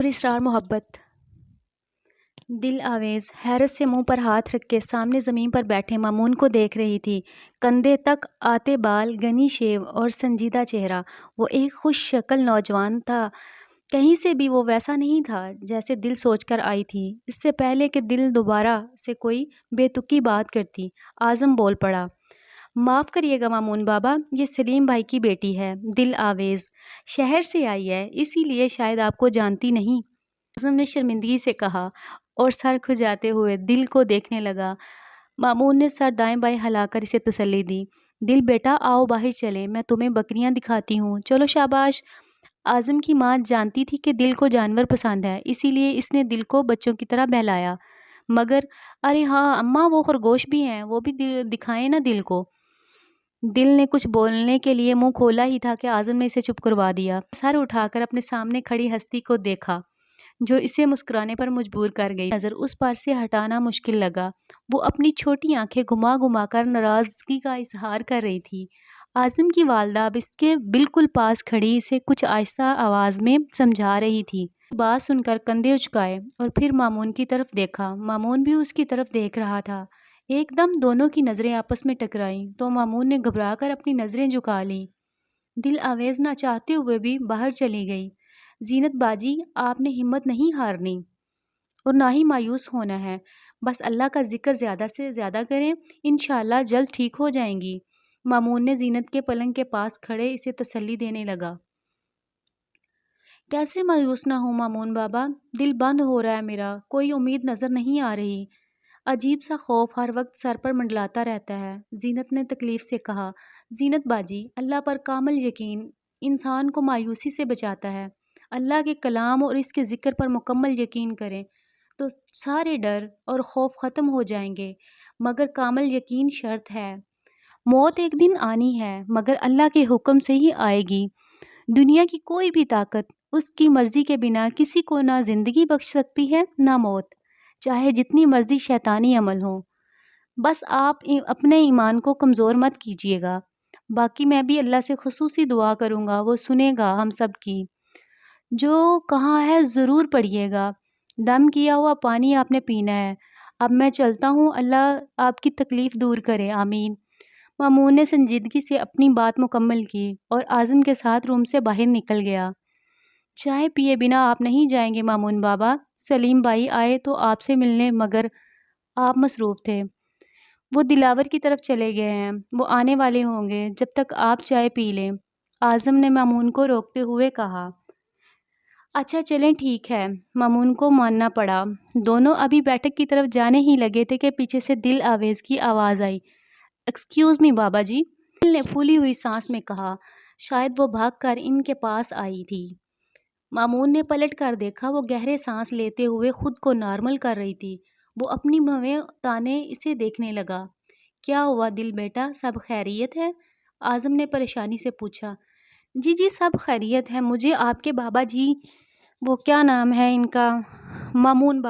اور اسرار محبت۔ دل آویز حیرت سے منہ پر ہاتھ رکھ کے سامنے زمین پر بیٹھے مامون کو دیکھ رہی تھی۔ کندھے تک آتے بال، گھنی شیو اور سنجیدہ چہرہ۔ وہ ایک خوش شکل نوجوان تھا، کہیں سے بھی وہ ویسا نہیں تھا جیسے دل سوچ کر آئی تھی۔ اس سے پہلے کہ دل دوبارہ سے کوئی بے تکی بات کرتی، اعظم بول پڑا۔ معاف کریے گا مامون بابا، یہ سلیم بھائی کی بیٹی ہے، دل آویز۔ شہر سے آئی ہے، اسی لیے شاید آپ کو جانتی نہیں، اعظم نے شرمندگی سے کہا اور سر کھجاتے ہوئے دل کو دیکھنے لگا۔ مامون نے سر دائیں بائیں ہلا کر اسے تسلی دی۔ دل بیٹا آؤ باہر چلیں، میں تمہیں بکریاں دکھاتی ہوں، چلو شاباش۔ اعظم کی ماں جانتی تھی کہ دل کو جانور پسند ہے، اسی لیے اس نے دل کو بچوں کی طرح بہلایا۔ مگر ارے ہاں اماں، وہ خرگوش بھی ہیں، وہ بھی دکھائیں نا دل کو۔ دل نے کچھ بولنے کے لیے منہ کھولا ہی تھا کہ اعظم نے اسے چپ کروا دیا۔ سر اٹھا کر اپنے سامنے کھڑی ہستی کو دیکھا جو اسے مسکرانے پر مجبور کر گئی۔ نظر اس پر سے ہٹانا مشکل لگا۔ وہ اپنی چھوٹی آنکھیں گھما گھما کر ناراضگی کا اظہار کر رہی تھی۔ اعظم کی والدہ اب اس کے بالکل پاس کھڑی اسے کچھ آہستہ آواز میں سمجھا رہی تھی۔ بات سن کر کندھے اچکائے اور پھر مامون کی طرف دیکھا۔ مامون بھی اس کی طرف دیکھ رہا تھا۔ ایک دم دونوں کی نظریں آپس میں ٹکرائیں تو مامون نے گھبرا کر اپنی نظریں جھکا لیں۔ دل آویز نہ چاہتے ہوئے بھی باہر چلی گئی۔ زینت باجی، آپ نے ہمت نہیں ہارنی اور نہ ہی مایوس ہونا ہے، بس اللہ کا ذکر زیادہ سے زیادہ کریں، انشاءاللہ جلد ٹھیک ہو جائیں گی۔ مامون نے زینت کے پلنگ کے پاس کھڑے اسے تسلی دینے لگا۔ کیسے مایوس نہ ہوں مامون بابا، دل بند ہو رہا ہے میرا، کوئی امید نظر نہیں آ رہی، عجیب سا خوف ہر وقت سر پر منڈلاتا رہتا ہے، زینت نے تکلیف سے کہا۔ زینت باجی، اللہ پر کامل یقین انسان کو مایوسی سے بچاتا ہے۔ اللہ کے کلام اور اس کے ذکر پر مکمل یقین کریں تو سارے ڈر اور خوف ختم ہو جائیں گے، مگر کامل یقین شرط ہے۔ موت ایک دن آنی ہے، مگر اللہ کے حکم سے ہی آئے گی۔ دنیا کی کوئی بھی طاقت اس کی مرضی کے بنا کسی کو نہ زندگی بخش سکتی ہے نہ موت، چاہے جتنی مرضی شیطانی عمل ہو۔ بس آپ اپنے ایمان کو کمزور مت کیجیے گا۔ باقی میں بھی اللہ سے خصوصی دعا کروں گا، وہ سنے گا ہم سب کی۔ جو کہاں ہے ضرور پڑھیے گا۔ دم کیا ہوا پانی آپ نے پینا ہے۔ اب میں چلتا ہوں، اللہ آپ کی تکلیف دور کرے، آمین۔ مامون نے سنجیدگی سے اپنی بات مکمل کی اور اعظم کے ساتھ روم سے باہر نکل گیا۔ چائے پیے بنا آپ نہیں جائیں گے مامون بابا، سلیم بھائی آئے تو آپ سے ملنے، مگر آپ مصروف تھے، وہ دلاور کی طرف چلے گئے ہیں، وہ آنے والے ہوں گے، جب تک آپ چائے پی لیں، اعظم نے مامون کو روکتے ہوئے کہا۔ اچھا چلیں ٹھیک ہے، مامون کو ماننا پڑا۔ دونوں ابھی بیٹھک کی طرف جانے ہی لگے تھے کہ پیچھے سے دل آویز کی آواز آئی۔ ایکسکیوز می بابا جی، دل نے پھولی ہوئی سانس میں کہا، شاید وہ بھاگ کر ان کے پاس آئی تھی۔ مامون نے پلٹ کر دیکھا، وہ گہرے سانس لیتے ہوئے خود کو نارمل کر رہی تھی۔ وہ اپنی بھویں تانے اسے دیکھنے لگا۔ کیا ہوا دل بیٹا، سب خیریت ہے؟ اعظم نے پریشانی سے پوچھا۔ جی جی سب خیریت ہے، مجھے آپ کے بابا جی، وہ کیا نام ہے ان کا، مامون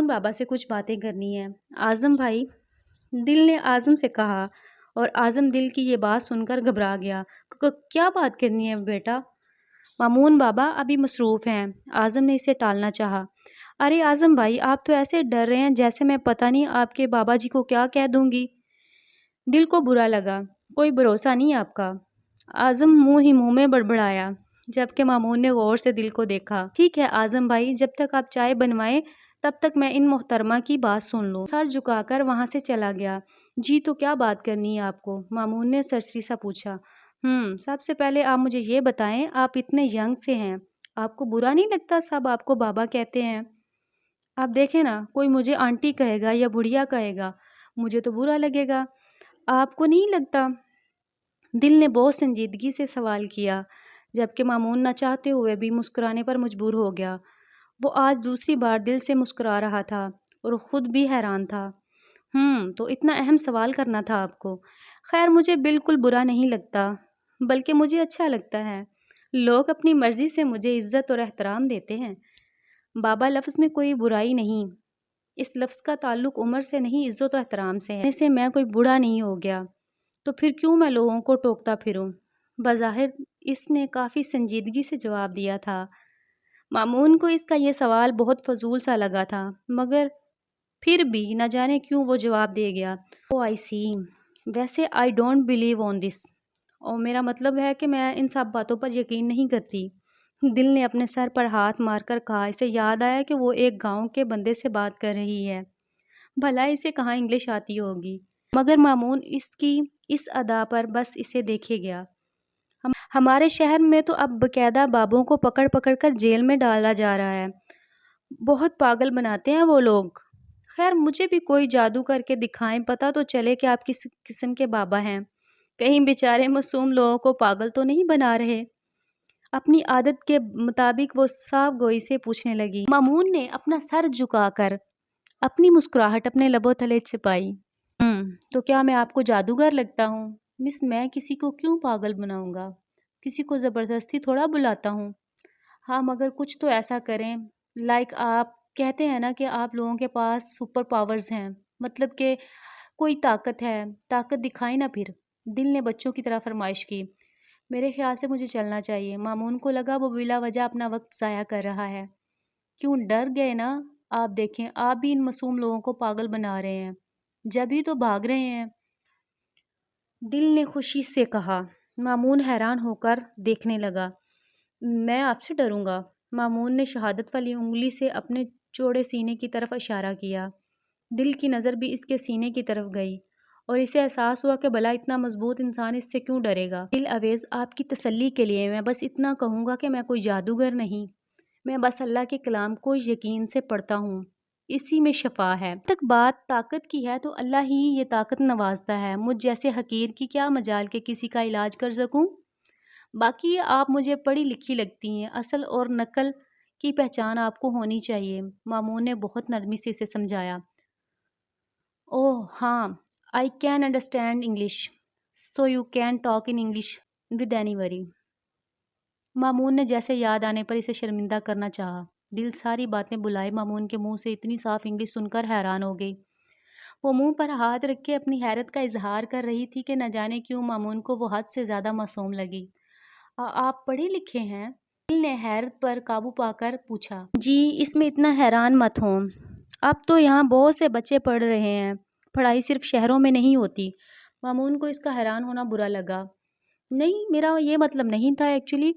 بابا سے کچھ باتیں کرنی ہیں۔ اعظم بھائی، دل نے اعظم سے کہا اور اعظم دل کی یہ بات سن کر گھبرا گیا۔ کیا بات کرنی ہے بیٹا؟ مامون بابا ابھی مصروف ہیں، اعظم نے اسے ٹالنا چاہا۔ ارے اعظم بھائی، آپ تو ایسے ڈر رہے ہیں جیسے میں پتہ نہیں آپ کے بابا جی کو کیا کہہ دوں گی۔ دل کو برا لگا، کوئی بھروسہ نہیں آپ کا، اعظم منہ ہی منہ میں بڑبڑایا، جبکہ مامون نے غور سے دل کو دیکھا۔ ٹھیک ہے اعظم بھائی، جب تک آپ چائے بنوائیں تب تک میں ان محترمہ کی بات سن لوں۔ سر جھکا کر وہاں سے چلا گیا۔ جی تو کیا بات کرنی ہے آپ کو؟ مامون نے سرسری سا پوچھا۔ سب سے پہلے آپ مجھے یہ بتائیں، آپ اتنے ینگ سے ہیں، آپ کو برا نہیں لگتا سب آپ کو بابا کہتے ہیں؟ آپ دیکھیں نا، کوئی مجھے آنٹی کہے گا یا بڑھیا کہے گا، مجھے تو برا لگے گا، آپ کو نہیں لگتا؟ دل نے بہت سنجیدگی سے سوال کیا، جبکہ مامون نہ چاہتے ہوئے بھی مسکرانے پر مجبور ہو گیا۔ وہ آج دوسری بار دل سے مسکرا رہا تھا اور خود بھی حیران تھا۔ تو اتنا اہم سوال کرنا تھا آپ کو۔ خیر مجھے بالکل برا نہیں لگتا، بلکہ مجھے اچھا لگتا ہے، لوگ اپنی مرضی سے مجھے عزت اور احترام دیتے ہیں۔ بابا لفظ میں کوئی برائی نہیں، اس لفظ کا تعلق عمر سے نہیں عزت و احترام سے ہے۔ جیسے میں کوئی بوڑھا نہیں ہو گیا تو پھر کیوں میں لوگوں کو ٹوکتا پھروں؟ بظاہر اس نے کافی سنجیدگی سے جواب دیا تھا، مامون کو اس کا یہ سوال بہت فضول سا لگا تھا، مگر پھر بھی نہ جانے کیوں وہ جواب دے گیا۔ او آئی سی، ویسے آئی ڈونٹ بلیو آن دس، اور میرا مطلب ہے کہ میں ان سب باتوں پر یقین نہیں کرتی۔ دل نے اپنے سر پر ہاتھ مار کر کہا۔ اسے یاد آیا کہ وہ ایک گاؤں کے بندے سے بات کر رہی ہے، بھلا اسے کہاں انگلش آتی ہوگی، مگر مامون اس کی اس ادا پر بس اسے دیکھے گیا۔ ہمارے شہر میں تو اب باقاعدہ بابوں کو پکڑ پکڑ کر جیل میں ڈالا جا رہا ہے، بہت پاگل بناتے ہیں وہ لوگ۔ خیر مجھے بھی کوئی جادو کر کے دکھائیں، پتہ تو چلے کہ آپ کس قسم کے بابا ہیں، کہیں بیچارے معصوم لوگوں کو پاگل تو نہیں بنا رہے۔ اپنی عادت کے مطابق وہ صاف گوئی سے پوچھنے لگی۔ مامون نے اپنا سر جھکا کر اپنی مسکراہٹ اپنے لبوں تلے چھپائی۔ تو کیا میں آپ کو جادوگر لگتا ہوں؟ مس، میں کسی کو کیوں پاگل بناؤں گا؟ کسی کو زبردستی تھوڑا بلاتا ہوں۔ ہاں مگر کچھ تو ایسا کریں، لائک آپ کہتے ہیں نا کہ آپ لوگوں کے پاس سپر پاورز ہیں، مطلب کہ کوئی طاقت ہے، طاقت دکھائیں نا پھر۔ دل نے بچوں کی طرح فرمائش کی۔ میرے خیال سے مجھے چلنا چاہیے۔ مامون کو لگا وہ بلا وجہ اپنا وقت ضائع کر رہا ہے۔ کیوں ڈر گئے نا؟ آپ دیکھیں، آپ بھی ان معصوم لوگوں کو پاگل بنا رہے ہیں، جب ہی تو بھاگ رہے ہیں۔ دل نے خوشی سے کہا۔ مامون حیران ہو کر دیکھنے لگا۔ میں آپ سے ڈروں گا؟ مامون نے شہادت والی انگلی سے اپنے چوڑے سینے کی طرف اشارہ کیا۔ دل کی نظر بھی اس کے سینے کی طرف گئی اور اسے احساس ہوا کہ بھلا اتنا مضبوط انسان اس سے کیوں ڈرے گا۔ دل اویز، آپ کی تسلی کے لیے میں بس اتنا کہوں گا کہ میں کوئی جادوگر نہیں، میں بس اللہ کے کلام کو یقین سے پڑھتا ہوں، اسی میں شفا ہے۔ تک بات طاقت کی ہے تو اللہ ہی یہ طاقت نوازتا ہے، مجھ جیسے حقیر کی کیا مجال کہ کسی کا علاج کر سکوں؟ باقی آپ مجھے پڑھی لکھی لگتی ہیں، اصل اور نقل کی پہچان آپ کو ہونی چاہیے۔ مامون نے بہت نرمی سے اسے سمجھایا۔ اوہ ہاں، I can understand English, so you can talk in English with anybody. مامون نے جیسے یاد آنے پر اسے شرمندہ کرنا چاہا۔ دل ساری باتیں بلائے مامون کے منہ سے اتنی صاف انگلش سن کر حیران ہو گئی۔ وہ منہ پر ہاتھ رکھ کے اپنی حیرت کا اظہار کر رہی تھی کہ نہ جانے کیوں مامون کو وہ حد سے زیادہ معصوم لگی۔ آپ پڑھے لکھے ہیں؟ دل نے حیرت پر قابو پا کر پوچھا۔ جی، اس میں اتنا حیران مت ہوں، اب تو یہاں بہت سے بچے پڑھ رہے ہیں، پڑھائی صرف شہروں میں نہیں ہوتی۔ مامون کو اس کا حیران ہونا برا لگا۔ نہیں، میرا یہ مطلب نہیں تھا ایکچولی،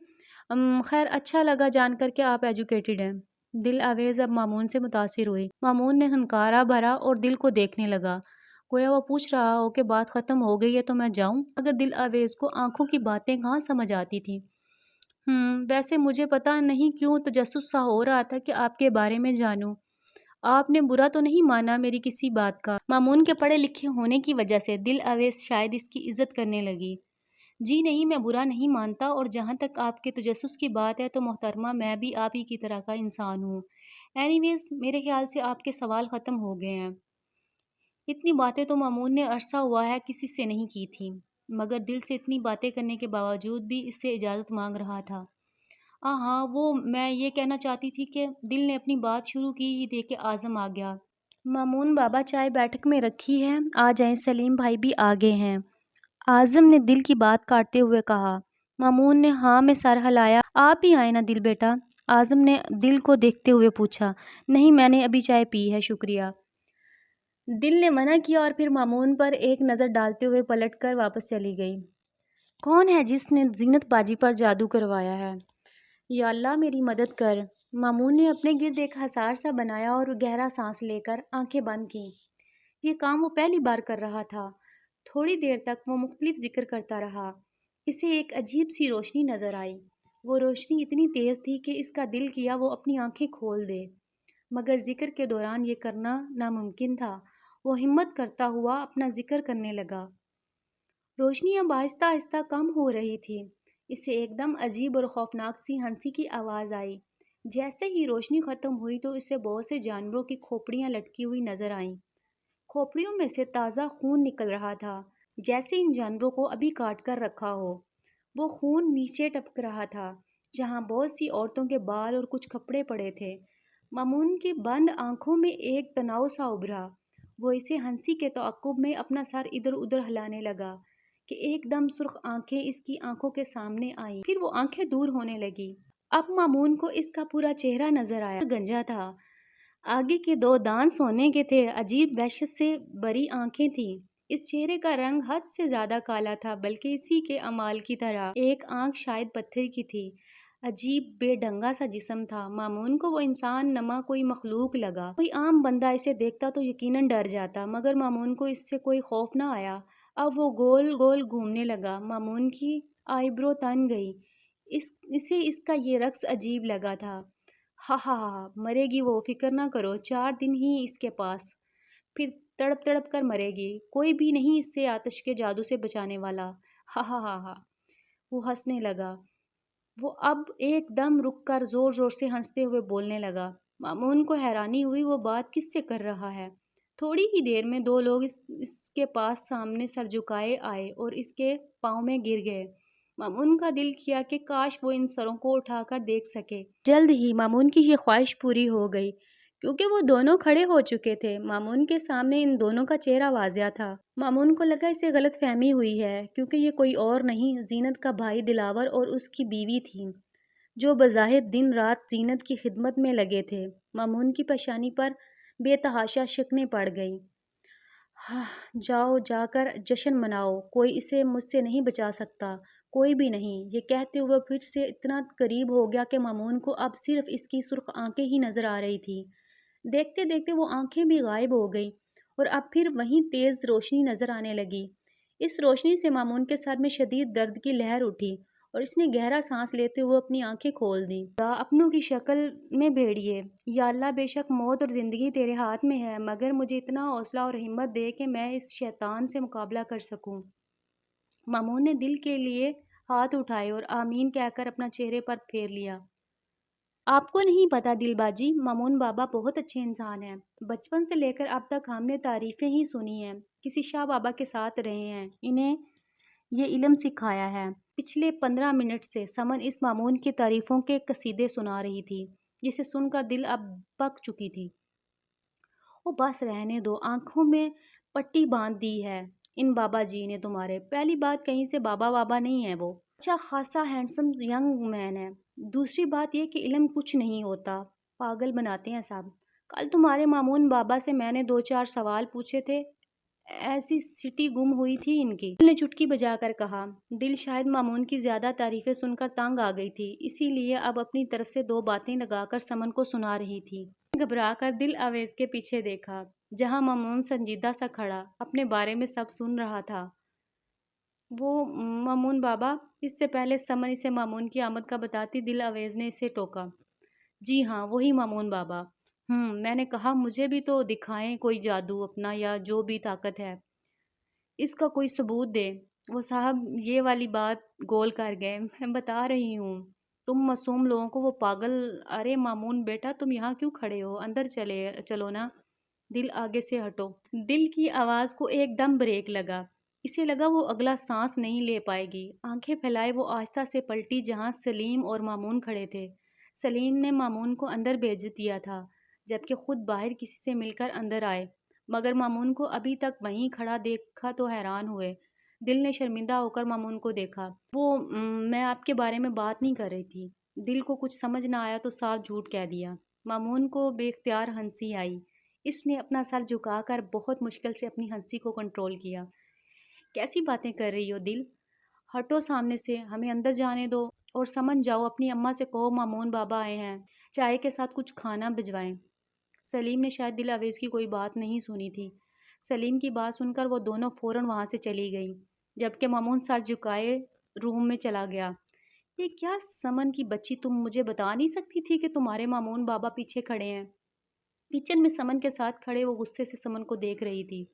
خیر اچھا لگا جان کر کہ آپ ایجوکیٹڈ ہیں۔ دل آویز اب مامون سے متاثر ہوئی۔ مامون نے ہنکارا بھرا اور دل کو دیکھنے لگا، گویا وہ پوچھ رہا ہو کہ بات ختم ہو گئی ہے تو میں جاؤں؟ اگر دل آویز کو آنکھوں کی باتیں کہاں سمجھ آتی تھی۔ ویسے مجھے پتہ نہیں کیوں تجسس سا ہو رہا تھا کہ آپ کے بارے میں جانوں۔ آپ نے برا تو نہیں مانا میری کسی بات کا؟ مامون کے پڑھے لکھے ہونے کی وجہ سے دل اویس شاید اس کی عزت کرنے لگی۔ جی نہیں، میں برا نہیں مانتا، اور جہاں تک آپ کے تجسس کی بات ہے تو محترمہ میں بھی آپ ہی کی طرح کا انسان ہوں۔ اینی ویز میرے خیال سے آپ کے سوال ختم ہو گئے ہیں۔ اتنی باتیں تو مامون نے عرصہ ہوا ہے کسی سے نہیں کی تھیں، مگر دل سے اتنی باتیں کرنے کے باوجود بھی اس سے اجازت مانگ رہا تھا۔ ہاں وہ میں یہ کہنا چاہتی تھی کہ دل نے اپنی بات شروع کی ہی دیکھ کے اعظم آ گیا۔ مامون بابا چائے بیٹھک میں رکھی ہے، آ جائیں، سلیم بھائی بھی آگے ہیں، اعظم نے دل کی بات کاٹتے ہوئے کہا۔ مامون نے ہاں میں سر ہلایا۔ آپ بھی آئیں نا دل بیٹا، اعظم نے دل کو دیکھتے ہوئے پوچھا۔ نہیں، میں نے ابھی چائے پی ہے، شکریہ، دل نے منع کیا اور پھر مامون پر ایک نظر ڈالتے ہوئے پلٹ کر واپس چلی گئی۔ کون ہے جس نے زینت باجی پر جادو کروایا ہے؟ یا اللہ میری مدد کر۔ مامون نے اپنے گرد ایک حصار سا بنایا اور گہرا سانس لے کر آنکھیں بند کیں۔ یہ کام وہ پہلی بار کر رہا تھا۔ تھوڑی دیر تک وہ مختلف ذکر کرتا رہا۔ اسے ایک عجیب سی روشنی نظر آئی۔ وہ روشنی اتنی تیز تھی کہ اس کا دل کیا وہ اپنی آنکھیں کھول دے، مگر ذکر کے دوران یہ کرنا ناممکن تھا۔ وہ ہمت کرتا ہوا اپنا ذکر کرنے لگا۔ روشنی اب آہستہ آہستہ کم ہو رہی تھی۔ اسے ایک دم عجیب اور خوفناک سی ہنسی کی آواز آئی۔ جیسے ہی روشنی ختم ہوئی تو اسے بہت سے جانوروں کی کھوپڑیاں لٹکی ہوئی نظر آئیں۔ کھوپڑیوں میں سے تازہ خون نکل رہا تھا، جیسے ان جانوروں کو ابھی کاٹ کر رکھا ہو۔ وہ خون نیچے ٹپک رہا تھا، جہاں بہت سی عورتوں کے بال اور کچھ کپڑے پڑے تھے۔ مامون کی بند آنکھوں میں ایک تناؤ سا ابھرا۔ وہ اسے ہنسی کے تعاقب میں اپنا سر ادھر ادھر ہلانے لگا کہ ایک دم سرخ آنکھیں اس کی آنکھوں کے سامنے آئیں، پھر وہ آنکھیں دور ہونے لگی۔ اب مامون کو اس کا پورا چہرہ نظر آیا، گنجا تھا، آگے کے 2 دانت سونے کے تھے، عجیب وحشت سے بری آنکھیں تھیں، اس چہرے کا رنگ حد سے زیادہ کالا تھا، بلکہ اسی کے اعمال کی طرح، ایک آنکھ شاید پتھر کی تھی، عجیب بے ڈھنگا سا جسم تھا۔ مامون کو وہ انسان نما کوئی مخلوق لگا، کوئی عام بندہ اسے دیکھتا تو یقیناً ڈر جاتا، مگر مامون کو اس سے کوئی خوف نہ آیا۔ اب وہ گول گول گھومنے لگا، مامون کی آئی برو تن گئی، اسے اس کا یہ رقص عجیب لگا تھا۔ ہا ہا ہا، مرے گی وہ، فکر نہ کرو، 4 دن ہی اس کے پاس، پھر تڑپ تڑپ کر مرے گی، کوئی بھی نہیں اس سے آتش کے جادو سے بچانے والا۔ ہا ہا ہا ہا، وہ ہنسنے لگا، وہ اب ایک دم رک کر زور زور سے ہنستے ہوئے بولنے لگا۔ مامون کو حیرانی ہوئی، وہ بات کس سے کر رہا ہے؟ تھوڑی ہی دیر میں 2 لوگ اس کے پاس سامنے سر جھکائے آئے اور اس کے پاؤں میں گر گئے۔ مامون کا دل کیا کہ کاش وہ ان سروں کو اٹھا کر دیکھ سکے۔ جلد ہی مامون کی یہ خواہش پوری ہو گئی، کیونکہ وہ دونوں کھڑے ہو چکے تھے، مامون کے سامنے ان دونوں کا چہرہ واضح تھا۔ مامون کو لگا اسے غلط فہمی ہوئی ہے، کیونکہ یہ کوئی اور نہیں، زینت کا بھائی دلاور اور اس کی بیوی تھی، جو بظاہر دن رات زینت کی خدمت میں لگے تھے۔ مامون کی پیشانی پر بے تحاشا شکنیں پڑ گئیں۔ جاؤ، جا کر جشن مناؤ، کوئی اسے مجھ سے نہیں بچا سکتا، کوئی بھی نہیں۔ یہ کہتے ہوئے پھر سے اتنا قریب ہو گیا کہ مامون کو اب صرف اس کی سرخ آنکھیں ہی نظر آ رہی تھی۔ دیکھتے دیکھتے وہ آنکھیں بھی غائب ہو گئیں اور اب پھر وہیں تیز روشنی نظر آنے لگی۔ اس روشنی سے مامون کے سر میں شدید درد کی لہر اٹھی اور اس نے گہرا سانس لیتے ہوئے اپنی آنکھیں کھول دیں۔ اپنوں کی شکل میں بھیڑیے، یا اللہ، بے شک موت اور زندگی تیرے ہاتھ میں ہے، مگر مجھے اتنا حوصلہ اور ہمت دے کہ میں اس شیطان سے مقابلہ کر سکوں۔ مامون نے دل کے لیے ہاتھ اٹھائے اور آمین کہہ کر اپنا چہرے پر پھیر لیا۔ آپ کو نہیں پتہ دل باجی، مامون بابا بہت اچھے انسان ہیں، بچپن سے لے کر اب تک ہم نے تعریفیں ہی سنی ہیں، کسی شاہ بابا کے ساتھ رہے ہیں، انہیں یہ علم سکھایا ہے۔ پچھلے 15 منٹ سے سمن اس مامون کی تعریفوں کے قصیدے سنا رہی تھی، جسے سن کر دل اب پک چکی تھی۔ او بس رہنے دو، آنکھوں میں پٹی باندھ دی ہے ان بابا جی نے تمہارے۔ پہلی بات، کہیں سے بابا بابا نہیں ہے وہ، اچھا خاصا ہینڈسم ینگ مین ہے۔ دوسری بات یہ کہ علم کچھ نہیں ہوتا، پاگل بناتے ہیں سب۔ کل تمہارے مامون بابا سے میں نے 2-4 سوال پوچھے تھے، ایسی سٹی گم ہوئی تھی ان کی۔ دل نے چٹکی بجا کر کہا۔ دل شاید مامون کی زیادہ تعریفیں سن کر تنگ آ گئی تھی، اسی لیے اب اپنی طرف سے 2 باتیں لگا کر سمن کو سنا رہی تھی۔ گھبرا کر دل اویس کے پیچھے دیکھا، جہاں مامون سنجیدہ سا کھڑا اپنے بارے میں سب سن رہا تھا۔ وہ مامون بابا؟ اس سے پہلے سمن اسے مامون کی آمد کا بتاتی، دل اویس نے اسے ٹوکا۔ جی ہاں، وہی مامون بابا۔ میں نے کہا مجھے بھی تو دکھائیں کوئی جادو اپنا، یا جو بھی طاقت ہے، اس کا کوئی ثبوت دے۔ وہ صاحب یہ والی بات گول کر گئے، میں بتا رہی ہوں، تم معصوم لوگوں کو وہ پاگل۔ ارے مامون بیٹا، تم یہاں کیوں کھڑے ہو، اندر چلو نا، دل آگے سے ہٹو۔ دل کی آواز کو ایک دم بریک لگا، اسے لگا وہ اگلا سانس نہیں لے پائے گی۔ آنکھیں پھیلائے وہ آہستہ سے پلٹی جہاں سلیم اور مامون کھڑے تھے۔ سلیم نے مامون کو اندر بھیج دیا تھا، جبکہ خود باہر کسی سے مل کر اندر آئے، مگر مامون کو ابھی تک وہیں کھڑا دیکھا تو حیران ہوئے۔ دل نے شرمندہ ہو کر مامون کو دیکھا۔ وہ میں آپ کے بارے میں بات نہیں کر رہی تھی۔ دل کو کچھ سمجھ نہ آیا تو صاف جھوٹ کہہ دیا۔ مامون کو بے اختیار ہنسی آئی، اس نے اپنا سر جھکا کر بہت مشکل سے اپنی ہنسی کو کنٹرول کیا۔ کیسی باتیں کر رہی ہو دل، ہٹو سامنے سے، ہمیں اندر جانے دو، اور سمجھ جاؤ، اپنی اماں سے کہو مامون بابا آئے ہیں، چائے کے ساتھ کچھ کھانا بھجوائیں۔ سلیم نے شاید دل اویس کی کوئی بات نہیں سنی تھی۔ سلیم کی بات سن کر وہ دونوں فوراً وہاں سے چلی گئیں، جبکہ مامون سر جھکائے روم میں چلا گیا۔ یہ کیا سمن کی بچی، تم مجھے بتا نہیں سکتی تھی کہ تمہارے مامون بابا پیچھے کھڑے ہیں؟ کچن میں سمن کے ساتھ کھڑے وہ غصے سے سمن کو دیکھ رہی تھی۔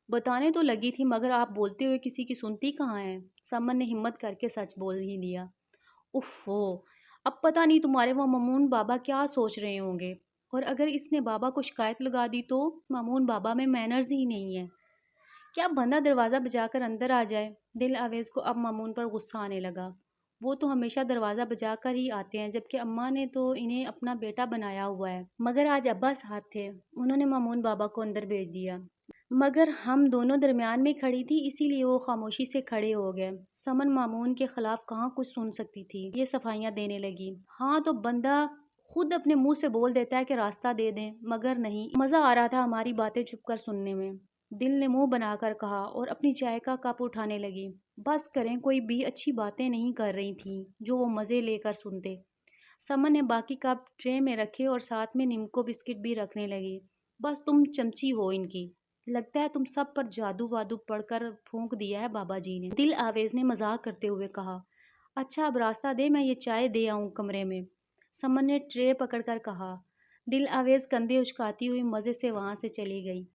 بتانے تو لگی تھی، مگر آپ بولتے ہوئے کسی کی سنتی کہاں ہے؟ سمن نے ہمت کر کے سچ بول ہی دیا۔ اوفو، اب پتہ نہیں تمہارے وہ مامون بابا کیا سوچ رہے ہوں گے، اور اگر اس نے بابا کو شکایت لگا دی تو؟ مامون بابا میں مینرز ہی نہیں ہے، کیا بندہ دروازہ بجا کر اندر آ جائے؟ دل اویس کو اب مامون پر غصہ آنے لگا۔ وہ تو ہمیشہ دروازہ بجا کر ہی آتے ہیں، جبکہ اماں نے تو انہیں اپنا بیٹا بنایا ہوا ہے، مگر آج ابا ساتھ تھے، انہوں نے مامون بابا کو اندر بھیج دیا۔ مگر ہم دونوں درمیان میں کھڑی تھی، اسی لیے وہ خاموشی سے کھڑے ہو گئے۔ سمن مامون کے خلاف کہاں کچھ سن سکتی تھی۔ یہ صفائیاں دینے لگی۔ ہاں تو بندہ خود اپنے منہ سے بول دیتا ہے کہ راستہ دے دیں، مگر نہیں، مزہ آ رہا تھا ہماری باتیں چپ کر سننے میں۔ دل نے منہ بنا کر کہا اور اپنی چائے کا کپ اٹھانے لگی۔ بس کریں، کوئی بھی اچھی باتیں نہیں کر رہی تھیں جو وہ مزے لے کر سنتے۔ سمن نے باقی کپ ٹرے میں رکھے اور ساتھ میں نمکو بسکٹ بھی رکھنے لگی۔ بس تم چمچی ہو ان کی، لگتا ہے تم سب پر جادو وادو پڑھ کر پھونک دیا ہے بابا جی نے، دل آویز نے مذاق کرتے ہوئے کہا۔ اچھا اب راستہ دے، میں یہ چائے دے آؤں کمرے میں، سمن نے ٹرے پکڑ کر کہا۔ دل آویز کندھے اچکاتی ہوئی مزے سے وہاں سے چلی گئی۔